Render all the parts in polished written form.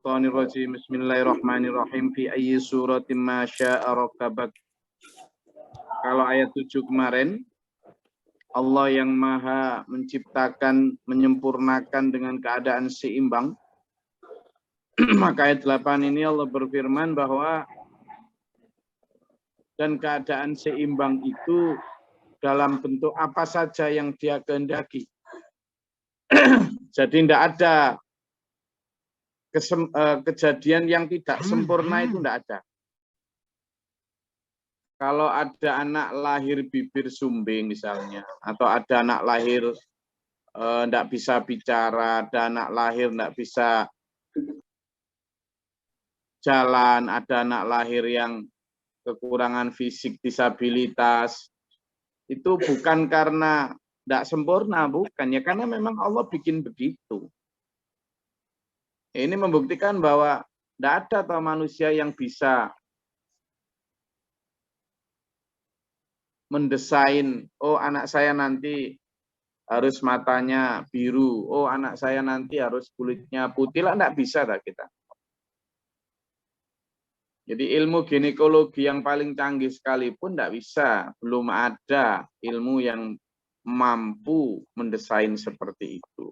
Minasyaitonirrajim. Bismillahirrahmanirrahim. Fi ayyi suratin ma syaa rakkabak. Kalau ayat 7 kemarin, Allah yang maha menciptakan, menyempurnakan dengan keadaan seimbang. Maka ayat 8 ini Allah berfirman bahwa dan keadaan seimbang itu dalam bentuk apa saja yang dia kehendaki. Jadi tidak ada kejadian yang tidak sempurna, itu tidak ada. Kalau ada anak lahir bibir sumbing misalnya, atau ada anak lahir tidak bisa bicara, ada anak lahir tidak bisa jalan, ada anak lahir yang kekurangan fisik, disabilitas, itu bukan karena tidak sempurna, bukan ya, karena memang Allah bikin begitu. Ini membuktikan bahwa tidak ada atau manusia yang bisa mendesain, oh anak saya nanti harus matanya biru, oh anak saya nanti harus kulitnya putih, lah tidak bisa tak kita. Jadi ilmu ginekologi yang paling canggih sekalipun tidak bisa, belum ada ilmu yang mampu mendesain seperti itu.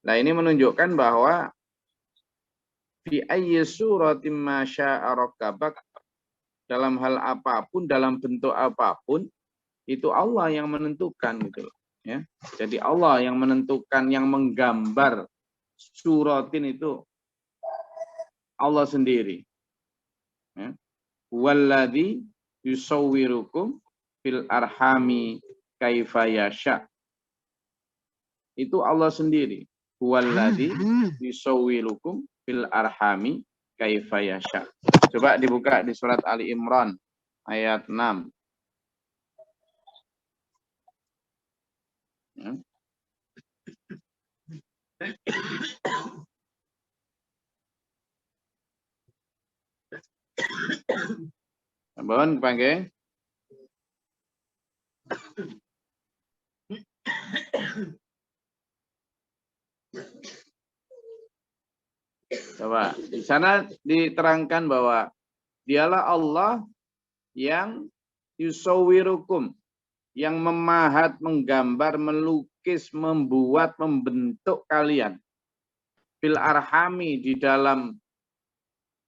Nah ini menunjukkan bahwa fi ayyi suratin ma syaa rakkabak, dalam hal apapun, dalam bentuk apapun, itu Allah yang menentukan gitu loh, ya. Jadi Allah yang menentukan, yang menggambar suratin itu Allah sendiri. Ya. Walladzi yusawwirukum fil arhami kaifa yasha. Itu Allah sendiri. Walladzi yusawwirukum fil arhami kaifa yasha. Coba dibuka di surat Ali Imran ayat 6. Ya. Sampun panggih. Coba di sana diterangkan bahwa dialah Allah yang yusawwirukum, yang memahat, menggambar, melukis, membuat, membentuk kalian fil arhami, di dalam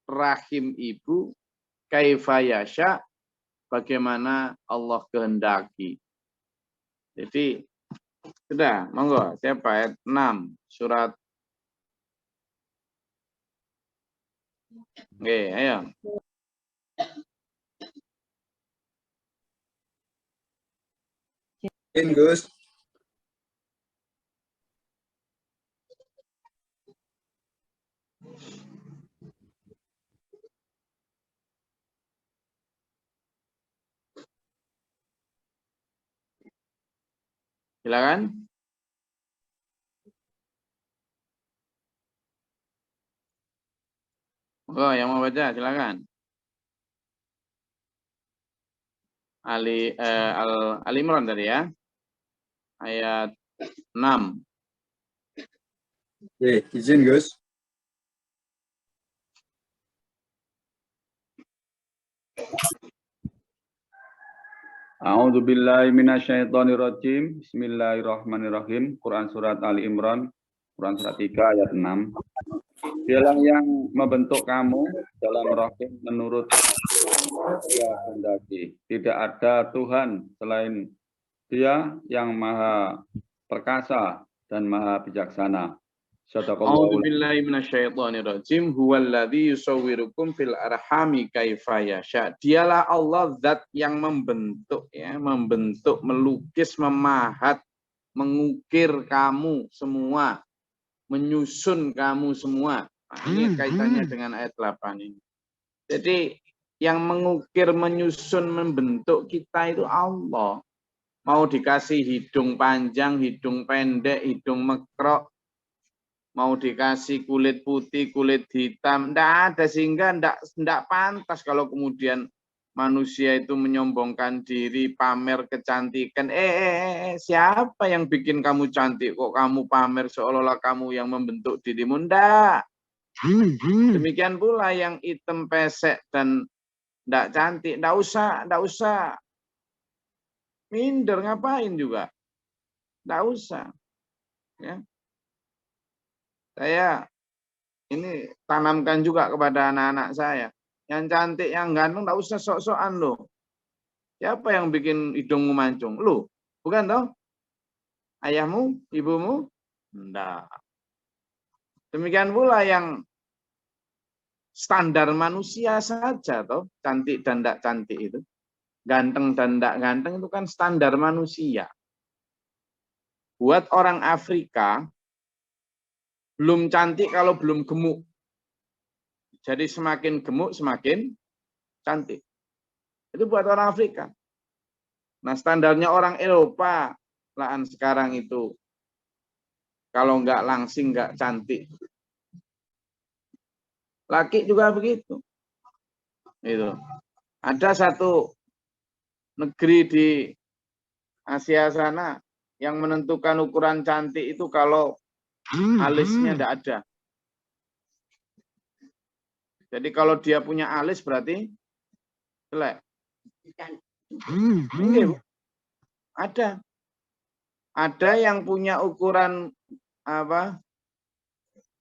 rahim ibu, kaifa yasha, bagaimana Allah kehendaki. Jadi sudah, monggo siapa ayat 6 surat. Oke, ayo. Gus. Silakan. Oh, yang mau baca silakan. Ali Imran tadi ya. Ayat 6. Oke, izin Gus. A'udzubillahi minasyaitonirrajim. Bismillahirrahmanirrahim. Quran surat Ali Imran, Quran surat 3 ayat 6. Dialah yang membentuk kamu dalam rahim menurut Dia kehendaki. Tidak ada Tuhan selain Dia yang maha perkasa dan maha bijaksana. A'udzu billahi minasyaitonirrajim. Huwallazi yusawwirukum fil arhami kaifa yasha. Dialah Allah zat yang membentuk, ya, membentuk, melukis, memahat, mengukir kamu semua, menyusun kamu semua. Nah, ini kaitannya dengan ayat 8 ini. Jadi yang mengukir, menyusun, membentuk kita itu Allah. Mau dikasih hidung panjang, hidung pendek, hidung mekrok, mau dikasih kulit putih, kulit hitam, tidak ada, sehingga tidak pantas kalau kemudian manusia itu menyombongkan diri, pamer kecantikan. Siapa yang bikin kamu cantik kok kamu pamer seolah-olah kamu yang membentuk dirimu? Ndak. Demikian pula yang hitam pesek dan tidak cantik, tidak usah minder, ngapain juga, tidak usah. Ya. Saya ini tanamkan juga kepada anak-anak saya, yang cantik, yang ganteng, tidak usah sok-sokan loh. Siapa yang bikin hidungmu mancung? Lu, bukan toh? Ayahmu, ibumu? Enggak. Demikian pula yang standar manusia saja toh, cantik dan tidak cantik itu. Ganteng dan tidak ganteng itu kan standar manusia. Buat orang Afrika, belum cantik kalau belum gemuk. Jadi semakin gemuk, semakin cantik. Itu buat orang Afrika. Nah, standarnya orang Eropa, lahan sekarang itu, kalau nggak langsing, nggak cantik. Laki juga begitu. Itu. Ada satu negeri di Asia sana yang menentukan ukuran cantik itu kalau alisnya tidak ada. Jadi kalau dia punya alis berarti jelek. Ada. Ada yang punya ukuran apa?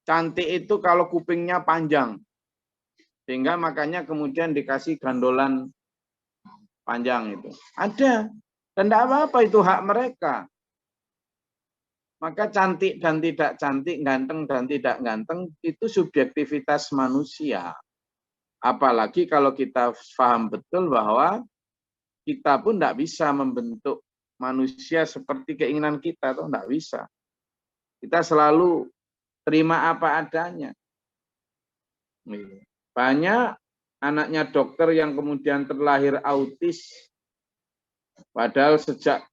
Cantik itu kalau kupingnya panjang. Sehingga makanya kemudian dikasih gandolan panjang itu. Ada. Dan tidak apa-apa, itu hak mereka. Maka cantik dan tidak cantik, ganteng dan tidak ganteng, itu subjektivitas manusia. Apalagi kalau kita paham betul bahwa kita pun tidak bisa membentuk manusia seperti keinginan kita, atau tidak bisa. Kita selalu terima apa adanya. Banyak anaknya dokter yang kemudian terlahir autis, padahal sejak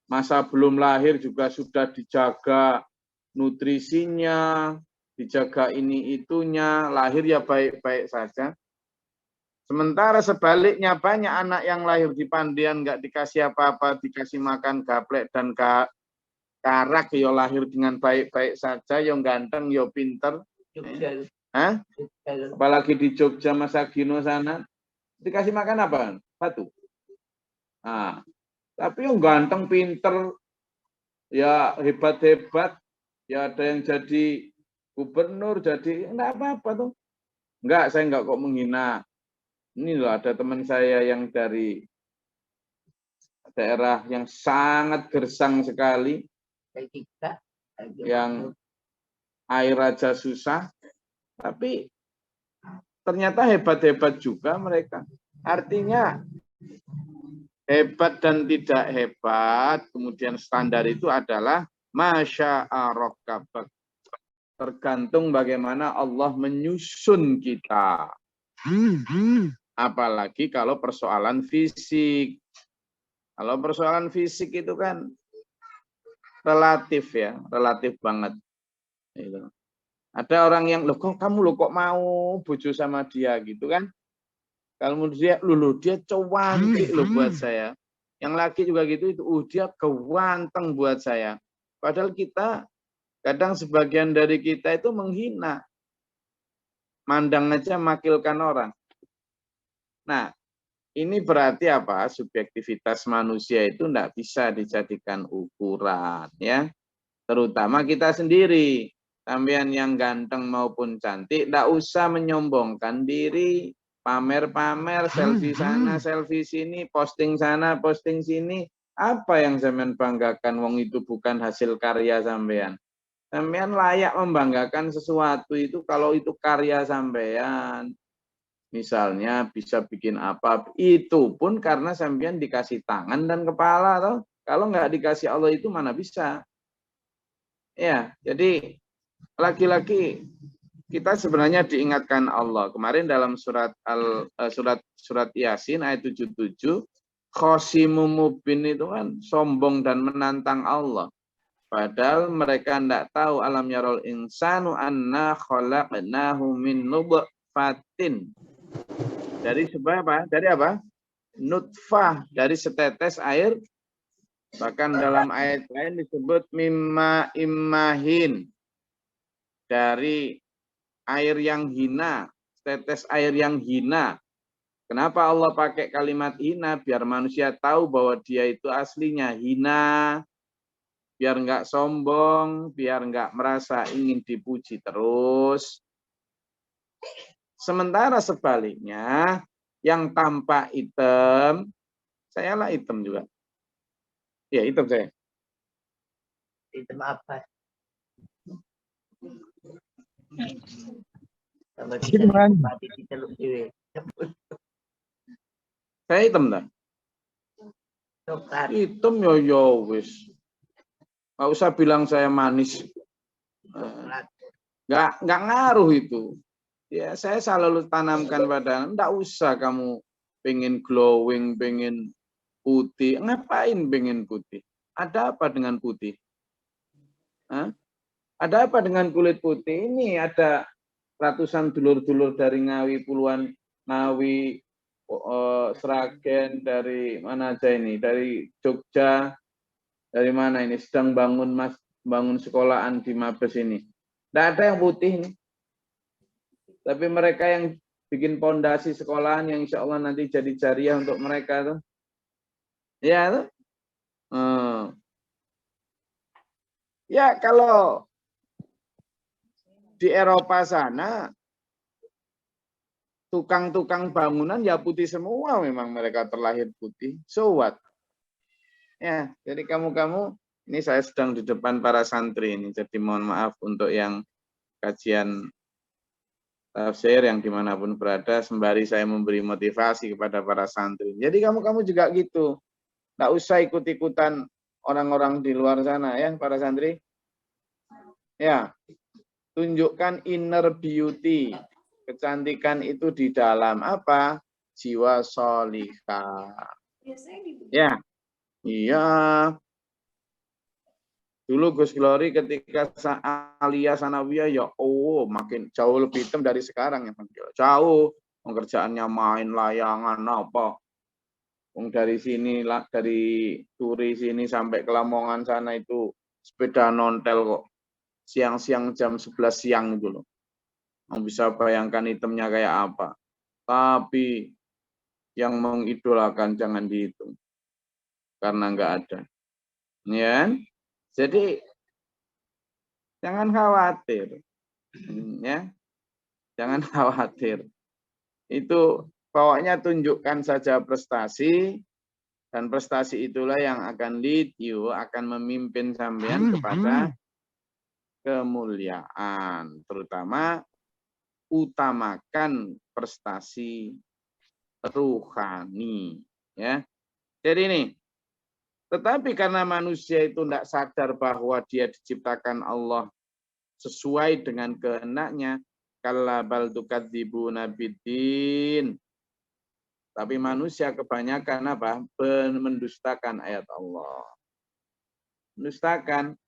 masa belum lahir juga sudah dijaga nutrisinya, dijaga ini itunya, lahir ya baik-baik saja. Sementara sebaliknya banyak anak yang lahir di pandian nggak dikasih apa-apa, dikasih makan gaplek dan karak, ya lahir dengan baik-baik saja, yang ganteng, ya pinter. Hah? Apalagi di Jogja, Masa Gino sana, dikasih makan apa? Batu. Nah, tapi yang ganteng, pinter, ya hebat-hebat, ya ada yang jadi gubernur, jadi enggak apa-apa tuh. Enggak, saya enggak kok menghina. Ini loh, ada teman saya yang dari daerah yang sangat gersang sekali, yang air aja susah, tapi ternyata hebat-hebat juga mereka. Artinya hebat dan tidak hebat, kemudian standar itu adalah masya'arokabak. Tergantung bagaimana Allah menyusun kita. Apalagi kalau persoalan fisik. Kalau persoalan fisik itu kan relatif ya, relatif banget. Ada orang yang, loh kok kamu kok mau bojo sama dia gitu kan? Kalau menurut dia, dia cantik loh buat saya. Yang laki juga gitu, itu dia ganteng buat saya. Padahal kita, kadang sebagian dari kita itu menghina. Mandang aja makilkan orang. Nah, ini berarti apa? Subjektivitas manusia itu tidak bisa dijadikan ukuran, ya. Terutama kita sendiri. Sampean yang ganteng maupun cantik, tidak usah menyombongkan diri, pamer-pamer, selfie sana, selfie sini, posting sana, posting sini. Apa yang sampean banggakan? Wong itu bukan hasil karya sampean. Sampean layak membanggakan sesuatu itu kalau itu karya sampean. Misalnya bisa bikin apa, itu pun karena sampean dikasih tangan dan kepala, toh. Kalau nggak dikasih Allah itu mana bisa. Ya, jadi lagi-lagi kita sebenarnya diingatkan Allah. Kemarin dalam surat Yasin ayat 77, khosimu mubin itu kan sombong dan menantang Allah. Padahal mereka tidak tahu alam yarul insanu anna khalaqnahu min nutfatin. Dari sebab apa? Dari apa? Nutfah, dari setetes air. Bahkan dalam ayat lain disebut mimma immahin, dari air yang hina, tetes air yang hina. Kenapa Allah pakai kalimat hina? Biar manusia tahu bahwa dia itu aslinya hina, biar nggak sombong, biar nggak merasa ingin dipuji terus. Sementara sebaliknya, yang tampak hitam, saya lah hitam juga. Ya, hitam saya. Hitam apa? Sama kita lebih. Saya hitam dah. Coklat. Hitam ya wis. Nggak usah bilang saya manis. Coklat. Nggak ngaruh itu. Ya, saya selalu tanamkan pada enggak usah kamu pengen glowing, pengen putih. Ngapain pengen putih? Ada apa dengan putih? Hah? Ada apa dengan kulit putih? Ini ada ratusan dulur-dulur dari Ngawi, puluhan Ngawi, Sragen, dari mana aja ini? Dari Jogja, dari mana ini? Sedang bangun sekolahan di Mabes ini. Tidak ada yang putih ini. Tapi mereka yang bikin pondasi sekolahan yang insya Allah nanti jadi jariah untuk mereka tuh. Ya tuh. Ya kalau di Eropa sana tukang-tukang bangunan ya putih semua, memang mereka terlahir putih. So what? Ya, jadi kamu-kamu ini saya sedang di depan para santri ini, jadi mohon maaf untuk yang kajian tafsir yang dimanapun berada, sembari saya memberi motivasi kepada para santri. Jadi kamu-kamu juga gitu. Nggak usah ikut-ikutan orang-orang di luar sana ya, para santri. Ya, tunjukkan inner beauty. Kecantikan itu di dalam apa? Jiwa sholihah. Ya, iya. Dulu Gus Glory ketika Aliyah Sanawiyah ya makin jauh lebih hitam dari sekarang ya. Jauh, pekerjaannya main layangan apa. Dari sini dari Turi sini sampai ke Lamongan sana itu sepeda nontel kok. Siang-siang jam 11 siang itu loh. Bisa bayangkan hitamnya kayak apa. Tapi yang mengidolakan jangan dihitung. Karena nggak ada. Ya. Jadi jangan khawatir, ya, jangan khawatir. Itu pokoknya tunjukkan saja prestasi, dan prestasi itulah yang akan lead you, akan memimpin sampean kepada kemuliaan. Terutama utamakan prestasi rohani, ya. Jadi ini. Tetapi karena manusia itu tidak sadar bahwa dia diciptakan Allah sesuai dengan kehendaknya, kalla bal tukadzibuna biddin. Tapi manusia kebanyakan apa? Mendustakan ayat Allah. Mendustakan.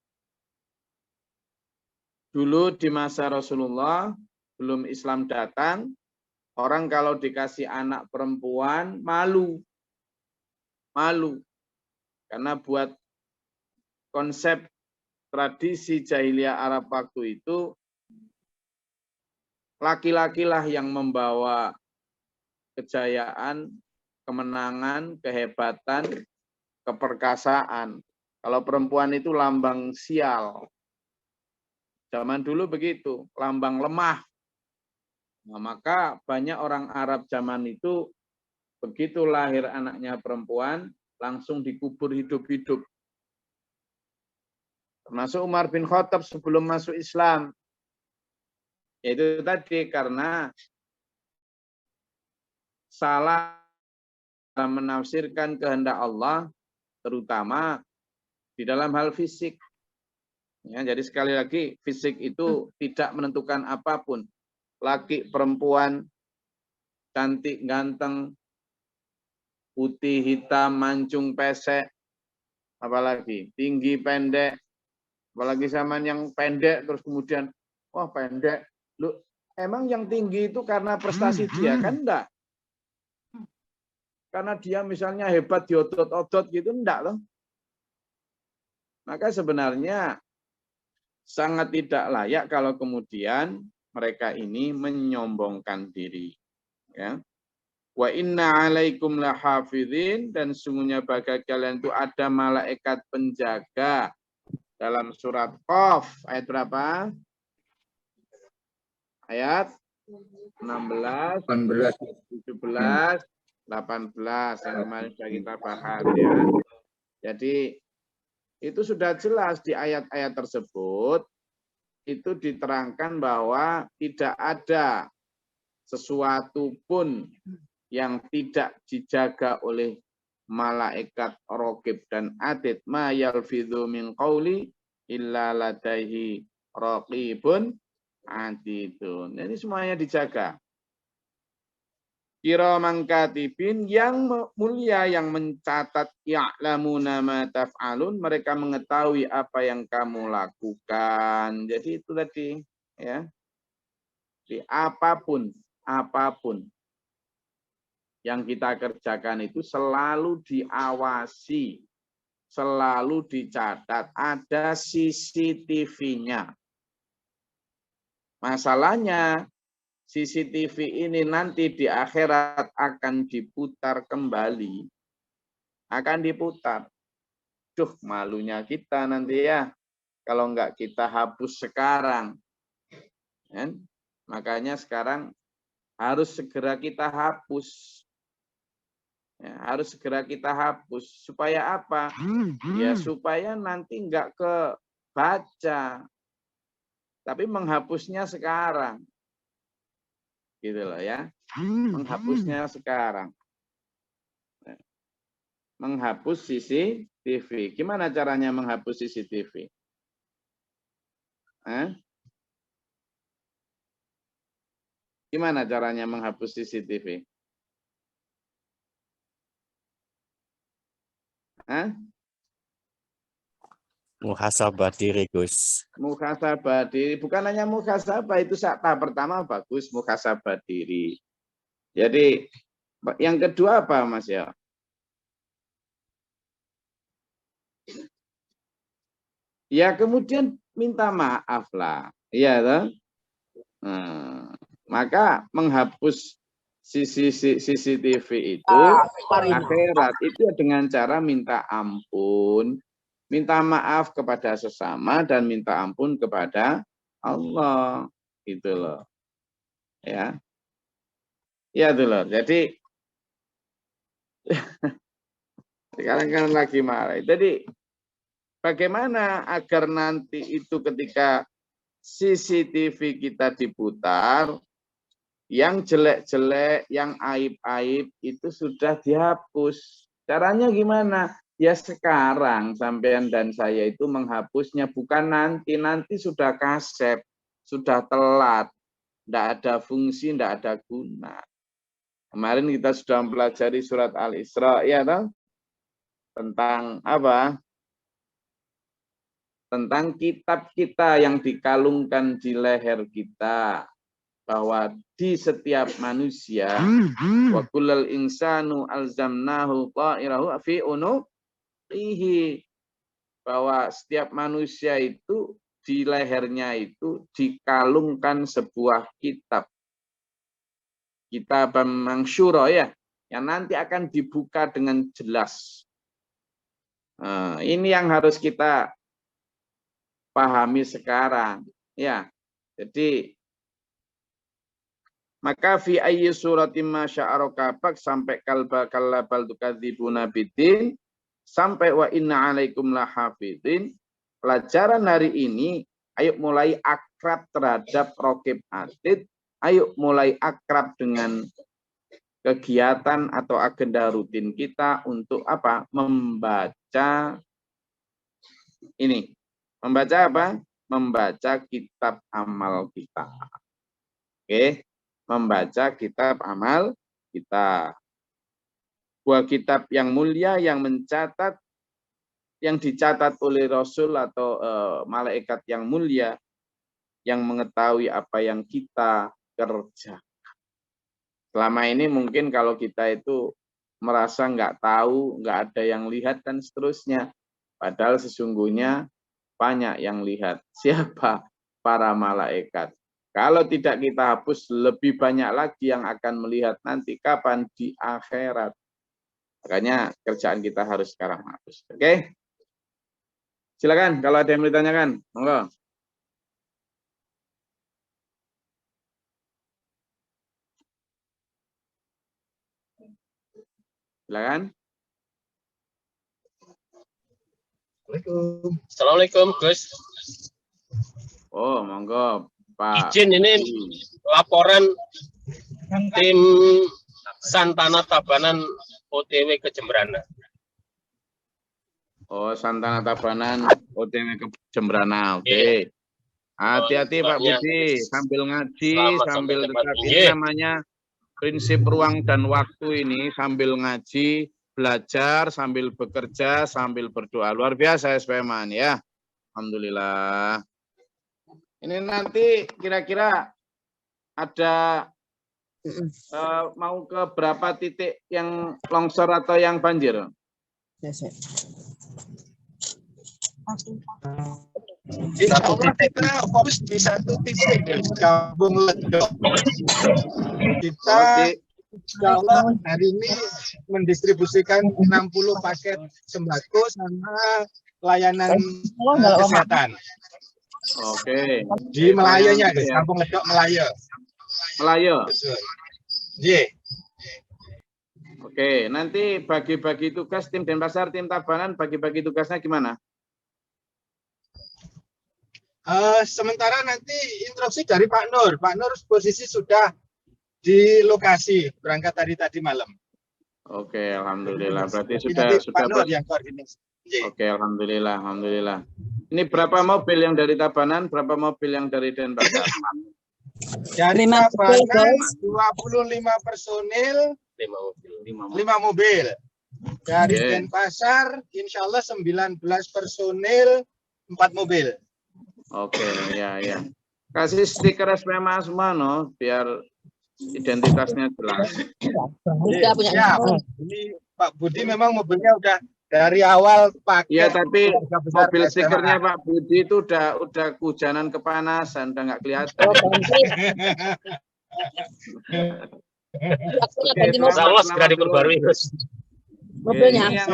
Dulu di masa Rasulullah, belum Islam datang, orang kalau dikasih anak perempuan malu. Malu. Karena buat konsep tradisi jahiliyah Arab waktu itu, laki-lakilah yang membawa kejayaan, kemenangan, kehebatan, keperkasaan. Kalau perempuan itu lambang sial. Zaman dulu begitu, lambang lemah. Nah, maka banyak orang Arab zaman itu, begitu lahir anaknya perempuan, langsung dikubur hidup-hidup. Termasuk Umar bin Khattab sebelum masuk Islam. Yaitu tadi karena salah menafsirkan kehendak Allah, terutama di dalam hal fisik. Ya, jadi sekali lagi, fisik itu tidak menentukan apapun. Laki, perempuan, cantik, ganteng, putih, hitam, mancung, pesek, apalagi tinggi, pendek, apalagi zaman yang pendek terus kemudian wah pendek, lu emang yang tinggi itu karena prestasi dia kan enggak? Karena dia misalnya hebat di otot-otot gitu enggak loh. Maka sebenarnya sangat tidak layak kalau kemudian mereka ini menyombongkan diri. Ya. Wa inna alaikum lahafidhin, dan sungguhnya bagi kalian itu ada malaikat penjaga. Dalam surat Qaf ayat berapa? Ayat 16, 17, 18 yang kemarin sudah kita bahas ya. Jadi itu sudah jelas di ayat-ayat tersebut itu diterangkan bahwa tidak ada sesuatu pun yang tidak dijaga oleh malaikat raqib dan atid, ma yalfidhu min qauli illa ladaihi raqibun atidun. Jadi semuanya dijaga. Kiraman katibin, yang mulia yang mencatat, ya'lamuna ma taf'alun, mereka mengetahui apa yang kamu lakukan. Jadi itu tadi ya. Jadi apapun yang kita kerjakan itu selalu diawasi, selalu dicatat, ada CCTV-nya. Masalahnya CCTV ini nanti di akhirat akan diputar kembali. Akan diputar. Duh, malunya kita nanti ya. Kalau enggak kita hapus sekarang. Ya? Makanya sekarang harus segera kita hapus. Ya, harus segera kita hapus. Supaya apa? Ya supaya nanti enggak kebaca. Tapi menghapusnya sekarang. Gitu loh ya, menghapusnya sekarang. Menghapus CCTV. Gimana caranya menghapus CCTV? Gimana caranya menghapus CCTV? Muhasabah diri, Gus. Muhasabah diri, bukan hanya muhasabah, itu tahap pertama bagus, muhasabah diri. Jadi yang kedua apa Mas ya? Ya kemudian minta maaf lah, iya toh. Maka menghapus CCTV itu akhirat itu dengan cara minta ampun, minta maaf kepada sesama dan minta ampun kepada Allah, gitu loh. Ya. Ya itu loh. Jadi sekarang kan lagi marah. Jadi bagaimana agar nanti itu ketika CCTV kita diputar, yang jelek-jelek, yang aib-aib itu sudah dihapus. Caranya gimana? Ya sekarang sampean dan saya itu menghapusnya, bukan nanti. Nanti sudah kasep, sudah telat, tidak ada fungsi, tidak ada guna. Kemarin kita sudah mempelajari surat Al-Isra, ya toh? Tentang apa? Tentang kitab kita yang dikalungkan di leher kita. Bahwa di setiap manusia, wa kullal insanu alzamnahu ta'irahu fi unuqihi, bahwa setiap manusia itu di lehernya itu dikalungkan sebuah kitab mansyura ya, yang nanti akan dibuka dengan jelas. Nah, ini yang harus kita pahami sekarang ya. Jadi maka fi ayyi suratin ma sya'arakabak sampai kallabal tukadzibuna bidin sampai wa inna alaikum lahafidhin. Pelajaran hari ini ayo mulai akrab terhadap raqib atid, ayo mulai akrab dengan kegiatan atau agenda rutin kita untuk apa? Membaca ini. Membaca apa? Membaca kitab amal kita. Oke. Membaca kitab amal kita. Buah kitab yang mulia yang mencatat, yang dicatat oleh Rasul atau malaikat yang mulia yang mengetahui apa yang kita kerjakan. Selama ini mungkin kalau kita itu merasa nggak tahu, nggak ada yang lihat dan seterusnya. Padahal sesungguhnya banyak yang lihat. Siapa? Para malaikat. Kalau tidak kita hapus, lebih banyak lagi yang akan melihat nanti kapan di akhirat. Makanya kerjaan kita harus sekarang hapus. Oke? Silakan kalau ada yang mau ditanyakan. Monggo. Silakan. Assalamualaikum, Gus. Oh, monggo, Pak. Izin ini laporan tim Santana Tabanan OTW ke Jembrana. Oh, Santana Tabanan OTW ke Jembrana. Oke. Hati-hati Pak Budi, sambil ngaji, sambil tetap ini namanya prinsip ruang dan waktu ini, sambil ngaji, belajar, sambil bekerja, sambil berdoa. Luar biasa SPM-an ya. Alhamdulillah. Ini nanti kira-kira ada mau ke berapa titik yang longsor atau yang banjir? Insya Allah kita fokus di satu titik, Kampung Ledok. Kita insya Allah hari ini mendistribusikan 60 paket sembako sama layanan kesehatan. Oke. Di Melayanya, guys. Kampung Ledok Melayu. Melayu. Yeah. Oke, nanti bagi-bagi tugas tim Denpasar, tim Tabanan, bagi-bagi tugasnya gimana? Sementara nanti instruksi dari Pak Nur. Pak Nur posisi sudah di lokasi berangkat tadi malam. Oke, alhamdulillah. Berarti sudah sudah Pak Nur yang koordinasi. Oke, alhamdulillah, alhamdulillah. Ini berapa mobil yang dari Tabanan, berapa mobil yang dari Denpasar? Dari Tabanan 25 personil, 5 mobil. Dari Denpasar insya Allah 19 personil, 4 mobil. Oke, ya. Kasih stiker SPMA semua, no, biar identitasnya jelas. Ya, ini Pak Budi memang mobilnya udah dari awal pakai. Ya, tapi mobil stikernya Pak Budi itu udah kehujanan kepanasan, udah nggak kelihatan. Insyaallah segera diperbarui, Gus. Mobilnya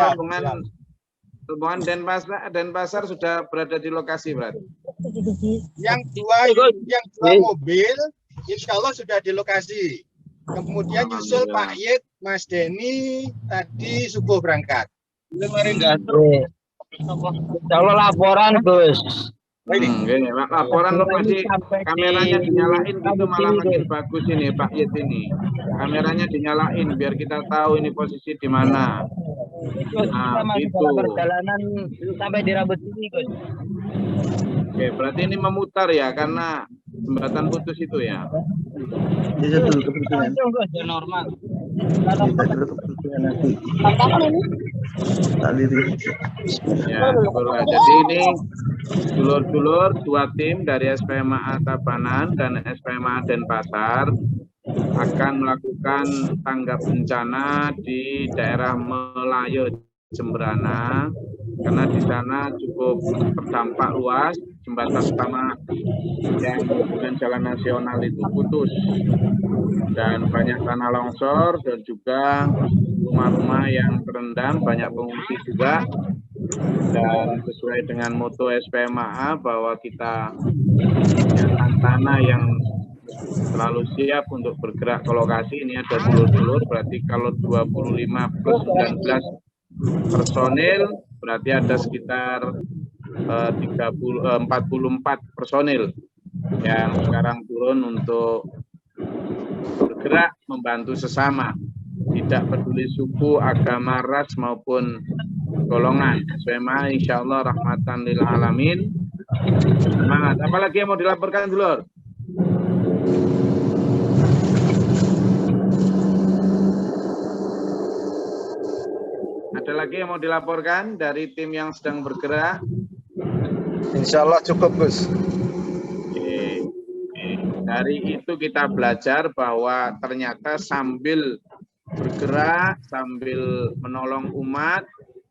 rombongan Denpasar sudah berada di lokasi berarti. Yang dua mobil insya Allah sudah di lokasi. Kemudian nyusul Pak Yed, Mas Denny tadi subuh berangkat. Insya Allah laporan, Gus. Gini, laporan lo masih kameranya dinyalain gitu malah makin bagus ini Pak Yed ini. Kameranya dinyalain biar kita tahu ini posisi di mana. Nah, gitu. Perjalanan sampai di Rambut ini, Gus. Oke, berarti ini memutar ya karena jembatan putus itu ya. Normal. Ya, jadi ini dulur-dulur dua tim dari SPMA Tabanan dan SPMA Denpasar akan melakukan tanggap bencana di daerah Melayu Jembrana karena di sana cukup terdampak luas, jembatan utama yang menghubungkan jalan nasional itu putus dan banyak tanah longsor dan juga rumah-rumah yang terendam, banyak pengungsi juga. Dan sesuai dengan moto SPMA bahwa kita punya tanah yang selalu siap untuk bergerak ke lokasi. Ini ada dulur-dulur, berarti kalau 25 plus 19 personil berarti ada sekitar 44 personil yang sekarang turun untuk bergerak membantu sesama, tidak peduli suku, agama, ras maupun golongan. SPMA insya Allah rahmatan lil alamin. Semangat. Apalagi yang mau dilaporkan dulur? Ada lagi yang mau dilaporkan dari tim yang sedang bergerak? Insya Allah cukup, Gus. Oke. Dari itu kita belajar bahwa ternyata sambil bergerak, sambil menolong umat,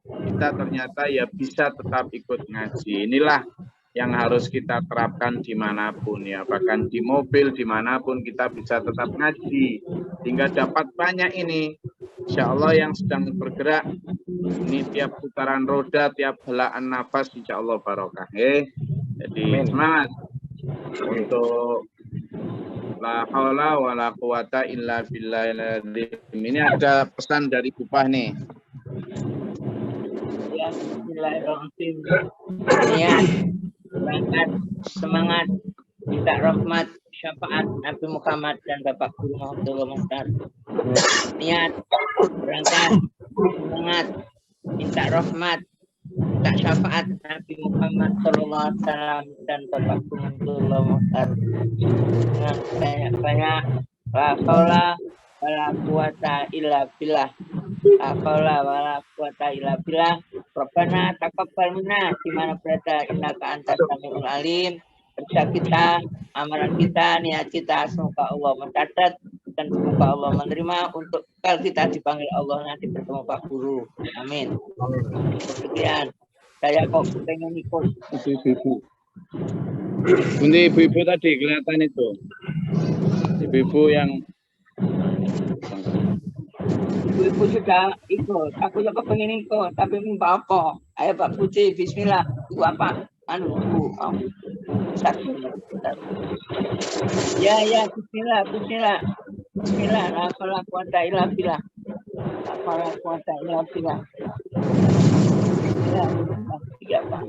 kita ternyata ya bisa tetap ikut ngaji. Inilah yang harus kita terapkan dimanapun ya, bahkan di mobil dimanapun kita bisa tetap ngaji hingga dapat banyak ini. Insya Allah yang sedang bergerak ini tiap putaran roda, tiap helaan nafas insya Allah barokah. Jadi semangat untuk la haula wala quwata illa billahil azim. Ini ada pesan dari Bupah nih. Ya, bismillahirrahmanirrahim. Ya, berangkat semangat, minta rahmat, syafaat Nabi Muhammad dan Bapak Guru Muhammad Muhtar. Niat berangkat semangat, minta rahmat, minta syafaat Nabi Muhammad SAW dan Bapak Guru Muhammad. Dengan banyak-banyak la haula wala quwata illa billah. La haula wala quwata illa billah. Rabbana taqabbal minna di mana berada, innaka antas samiul alim. Kerja kita, amalan kita, niat kita, semoga Allah mencatat dan semoga Allah menerima untuk kalau kita dipanggil Allah nanti bertemu Pak Guru. Amin. Sekian. Saya kok pengen ikut. Ini ibu-ibu tadi kelihatan itu. Ibu-ibu yang Ibu sudah ikut. Aku juga pengen ikut, tapi minta apa? Ayo Pak Putih, bismillah. Ibu apa? Anu, ibu. Satu. Ya, bismillah. Bismillah. La haula wala quwata illa billah. La haula wala quwata illa billah. Ya, Pak.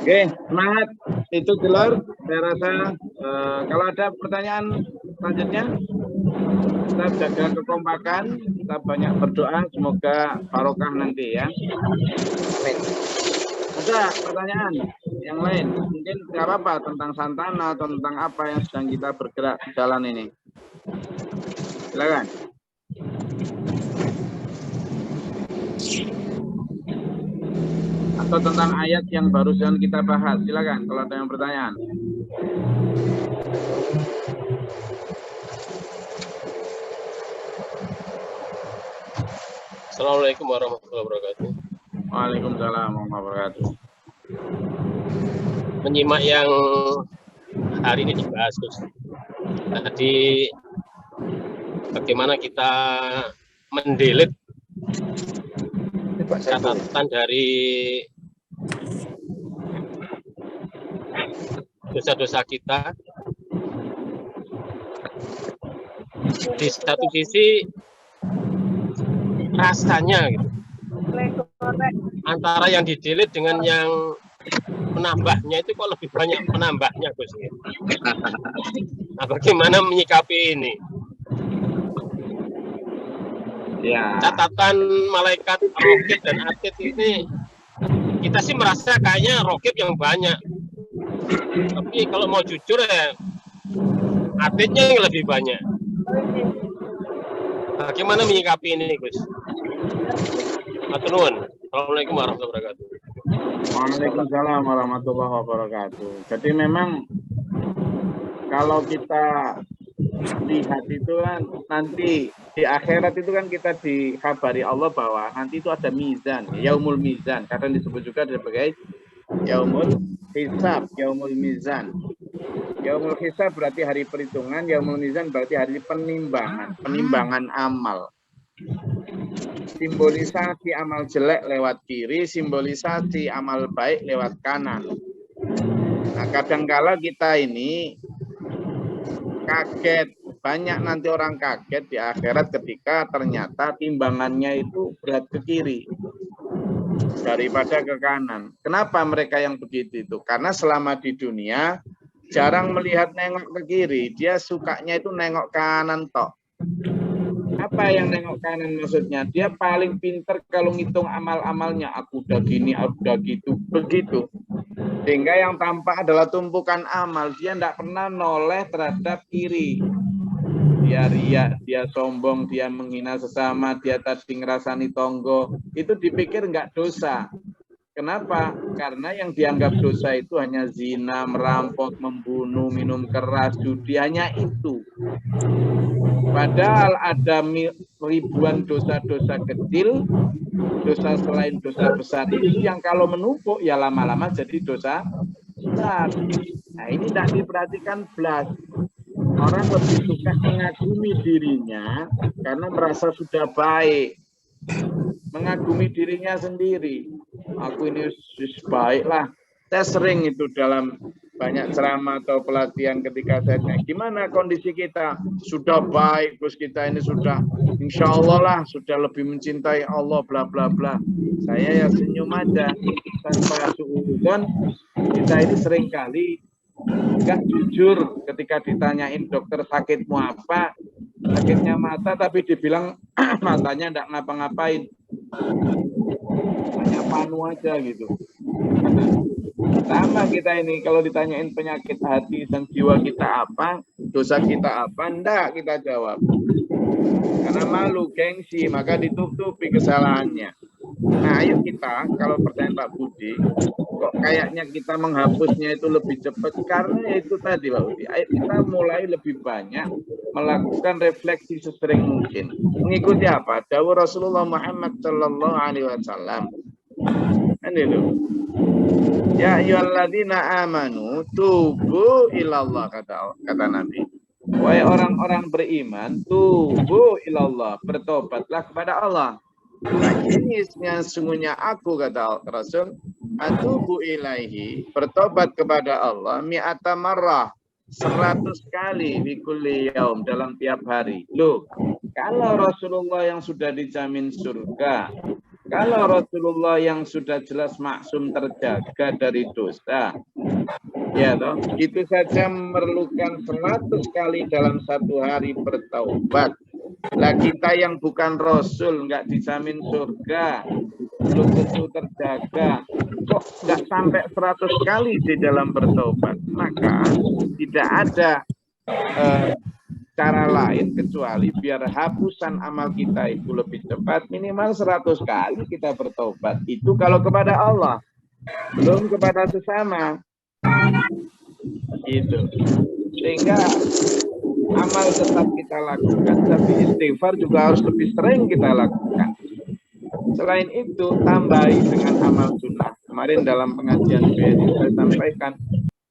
Oke, semangat. Itu gelar. Saya rasa kalau ada pertanyaan selanjutnya, kita jaga kekompakan, kita banyak berdoa, semoga barokah nanti ya. Ada pertanyaan yang lain? Mungkin nggak apa-apa tentang Santana, tentang apa yang sedang kita bergerak jalan ini. Silakan. Atau tentang ayat yang barusan kita bahas, silakan kalau ada yang pertanyaan. Assalamualaikum warahmatullahi wabarakatuh. Waalaikumsalam warahmatullahi wabarakatuh. Menyimak yang hari ini dibahas, Gus. Tadi bagaimana kita mendelete catatan dari dosa-dosa kita. Di satu sisi rasanya gitu, antara yang di-delete dengan yang menambahnya itu kok lebih banyak menambahnya, Gus. Nah, bagaimana menyikapi ini? Ya. Catatan malaikat rokib dan atid ini kita sih merasa kayaknya rokib yang banyak, tapi kalau mau jujur ya atidnya yang lebih banyak. Bagaimana menyikapi ini, Gus? Matur nuwun. Assalamualaikum warahmatullahi wabarakatuh. Waalaikumsalam warahmatullahi wabarakatuh. Jadi memang kalau kita lihat itu kan nanti di akhirat itu kan kita dikabari Allah bahwa nanti itu ada mizan, yaumul mizan, kadang disebut juga sebagai yaumul hisab, yaumul mizan. Yaumul hisab berarti hari perhitungan, yaumul mizan berarti hari penimbangan amal. Simbolisasi amal jelek lewat kiri, simbolisasi amal baik lewat kanan. Nah, kadangkala kita ini kaget, banyak nanti orang kaget di akhirat ketika ternyata timbangannya itu berat ke kiri daripada ke kanan. Kenapa mereka yang begitu itu? Karena selama di dunia jarang melihat nengok ke kiri, dia sukanya itu nengok kanan tok. Apa yang nengok kanan maksudnya? Dia paling pinter kalau ngitung amal-amalnya. Aku udah gini, aku udah gitu, begitu. Sehingga yang tampak adalah tumpukan amal. Dia tidak pernah noleh terhadap kiri. Dia riak, dia sombong, dia menghina sesama, dia tadi ngerasani tonggo. Itu dipikir nggak dosa. Kenapa? Karena yang dianggap dosa itu hanya zina, merampok, membunuh, minum keras, judi, hanya itu. Padahal ada ribuan dosa-dosa kecil, dosa selain dosa besar itu yang kalau menumpuk ya lama-lama jadi dosa besar. Nah ini tidak diperhatikan belas. Orang lebih suka mengagumi dirinya karena merasa sudah baik. Mengagumi dirinya sendiri. Aku ini baik lah. Saya sering itu dalam banyak ceramah atau pelatihan ketika saya tanya, gimana kondisi kita? Sudah baik, terus kita ini sudah insya Allah lah, sudah lebih mencintai Allah, bla bla bla. Saya ya senyum aja. Tanpa suudzon, kita ini seringkali nggak jujur ketika ditanyain dokter sakitmu apa, sakitnya mata tapi dibilang matanya nggak ngapa-ngapain, hanya panu aja gitu. Sama kita ini kalau ditanyain penyakit hati dan jiwa kita apa, dosa kita apa, enggak kita jawab. Karena malu, gengsi, maka ditutupi kesalahannya. Nah, ayo kita, kalau pertanyaan Pak Budi, kok kayaknya kita menghapusnya itu lebih cepat, karena itu tadi Pak Budi, ayo kita mulai lebih banyak melakukan refleksi sesering mungkin. Mengikuti apa? Dawuh Rasulullah Muhammad Sallallahu Alaihi Wasallam. Ini loh. Ya ayyuhalladzina amanu tubu ilallah, kata Nabi. Wahai orang-orang beriman, tubu ilallah, bertobatlah kepada Allah. Ini sesungguhnya aku, kata Rasul, atubu ilaihi, bertobat kepada Allah mi'ata marrah, 100 kali di kulli yaum, dalam tiap hari. Loh, kalau Rasulullah yang sudah dijamin surga, kalau Rasulullah yang sudah jelas maksum terjaga dari dosa, ya toh, itu saja memerlukan 100 kali dalam satu hari bertaubat. Lah kita yang bukan Rasul, nggak dijamin surga, belum tentu terjaga, kok nggak sampai 100 kali di dalam bertaubat? Maka tidak ada cara lain kecuali biar hapusan amal kita itu lebih cepat, minimal 100 kali kita bertobat. Itu kalau kepada Allah, belum kepada sesama. Gitu. Sehingga amal tetap kita lakukan, tapi istighfar juga harus lebih sering kita lakukan. Selain itu, tambahi dengan amal sunnah. Kemarin dalam pengajian BNI saya sampaikan,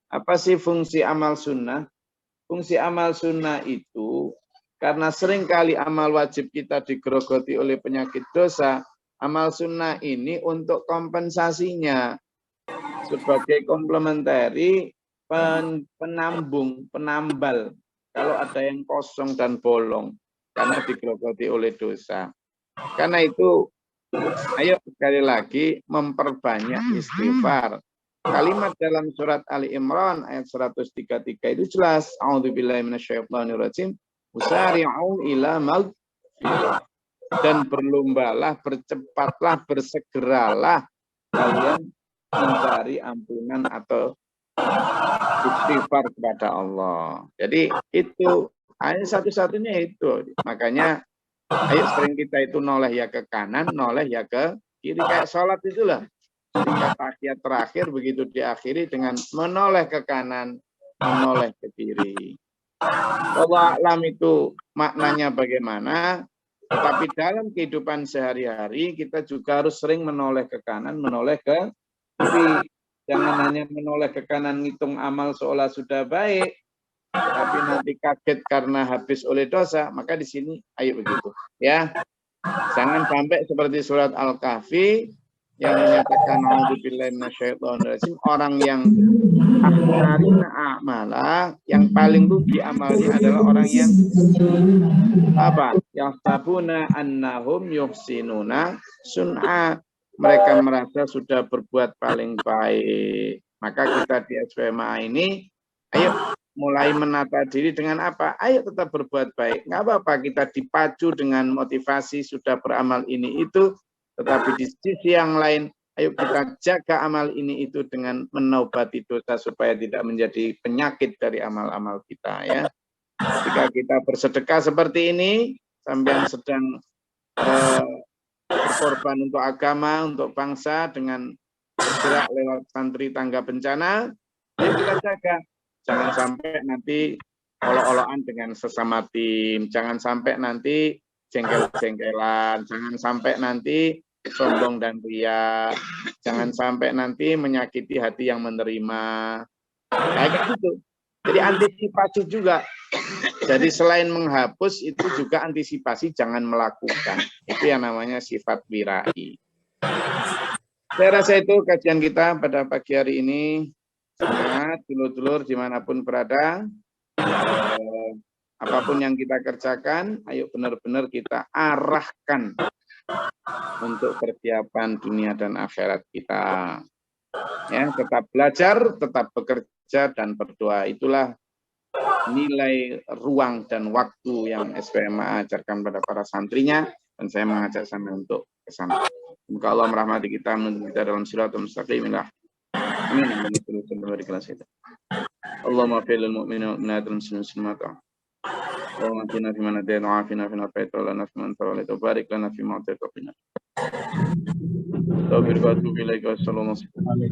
apa sih fungsi amal sunnah? Fungsi amal sunnah itu, karena seringkali amal wajib kita digerogoti oleh penyakit dosa, amal sunnah ini untuk kompensasinya, sebagai komplementari, penambung, penambal, kalau ada yang kosong dan bolong, karena digerogoti oleh dosa. Karena itu, ayo sekali lagi memperbanyak istighfar. Kalimat dalam surat Ali Imran ayat 133 itu jelas. A'udzubillahi minasyaitonirrajim. Usari'u ila maghfirah. Dan berlombalah, bercepatlah, bersegeralah kalian mencari ampunan atau istighfar kepada Allah. Jadi itu hanya satu-satunya itu. Makanya ayo sering kita itu noleh ya ke kanan, noleh ya ke kiri, kayak sholat itulah. Ketika tahiyat terakhir begitu diakhiri dengan menoleh ke kanan, menoleh ke kiri. Allah alam itu maknanya bagaimana, tapi dalam kehidupan sehari-hari kita juga harus sering menoleh ke kanan, menoleh ke kiri. Jangan hanya menoleh ke kanan ngitung amal seolah sudah baik, tapi nanti kaget karena habis oleh dosa. Maka di sini ayo begitu, ya. Jangan sampai seperti surat Al-Kahfi yang menyatakan a'udzubillahi minasyaitonirrajim, orang yang akhirina a'mala, yang paling rugi amalnya adalah orang yang apa? Yahsabuna annahum yuhsinuna sun'a. Mereka merasa sudah berbuat paling baik. Maka kita di SPMA ini, ayo mulai menata diri dengan apa? Ayo tetap berbuat baik. Nggak apa-apa kita dipacu dengan motivasi sudah beramal ini itu, tetapi di sisi yang lain, ayo kita jaga amal ini itu dengan menaubati dosa supaya tidak menjadi penyakit dari amal-amal kita, ya. Jika kita bersedekah seperti ini, sampean sedang berkorban untuk agama, untuk bangsa dengan bergerak lewat santri tangga bencana, ya kita jaga. Jangan sampai nanti olok-olokan dengan sesama tim, jangan sampai nanti jengkel-jengkelan, jangan sampai nanti sombong dan ria, jangan sampai nanti menyakiti hati yang menerima. Kayak gitu. Jadi antisipasi juga. Jadi selain menghapus itu juga antisipasi, jangan melakukan. Itu yang namanya sifat wirai. Saya rasa itu kajian kita pada pagi hari ini. Semangat dulur-dulur dimanapun berada. Apapun yang kita kerjakan, ayo benar-benar kita arahkan untuk persiapan dunia dan akhirat kita. Ya, tetap belajar, tetap bekerja dan berdoa. Itulah nilai ruang dan waktu yang SPMA ajarkan pada para santrinya, dan saya mengajak Anda untuk ke sana. Semoga Allah merahmati kita, menuntun kita dalam siratal mustaqim. Amin. Allahumma fil mu'minin wal mu'minat wal muslimin wal Allahumma atina fi man hadaita wa afina fi man afait wa lana fi man tawallait wa barik lana fi ma ataita wa qina Tawbir wa atubu ilaika wa sallallahu alaihi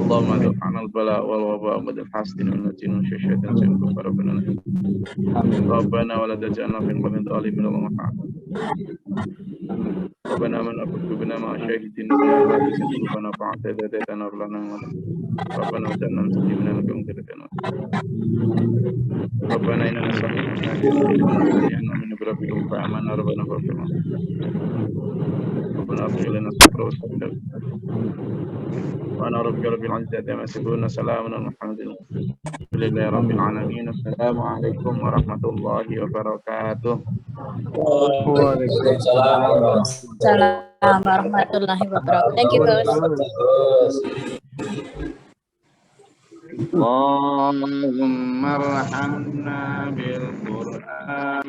Allahumma adfa'na al-bala wal waba wa badal hasidin wa natina syaitan sayyidina rabbana Rabbana wa la taj'alna fi qawmin dhalimin wa ma'ana Rabbana man aqutu bina ma syahidin wa rabbana fa'ata dadana lana Rabbana wa janna muslimina wa kumtirana Rabbana inna nas'aluka min rabbikum fa'amana rabbana fa'amana Rabbana afghfir lana sabra wa sabra wa ana rabbika rabbil izzati amma yasifun salamun ala al-mursalin lillahi rabbil alamin assalamu alaikum warahmatullahi wabarakatuh. Waalaikumsalam warahmatullahi wabarakatuh. Thank you, Gus. Allahumma arhamna bil Qur'an